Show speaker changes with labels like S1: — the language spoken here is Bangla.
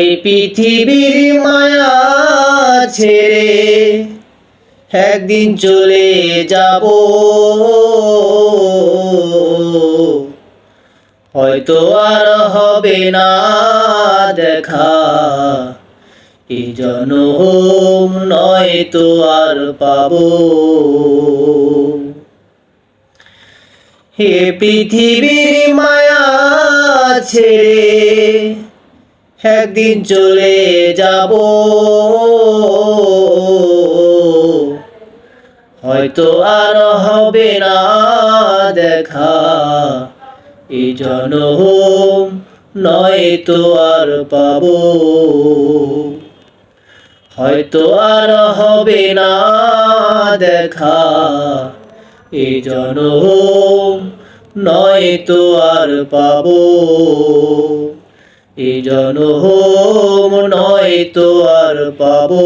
S1: এই পৃথিবীর মায়া ছেড়ে একদিন চলে যাব, হয়তো আর হবে না দেখা, এই জনম নয় তো আর পাবো। হে পৃথিবীর মায়া ছেড়ে একদিন চলে যাব, হয়তো আর হবে না দেখা, এই জনম নয় তো আর পাবো, হয়তো আর হবে না দেখা, এই জনম নয় তো আর পাবো, এই জনম নয় তো আর পাবো।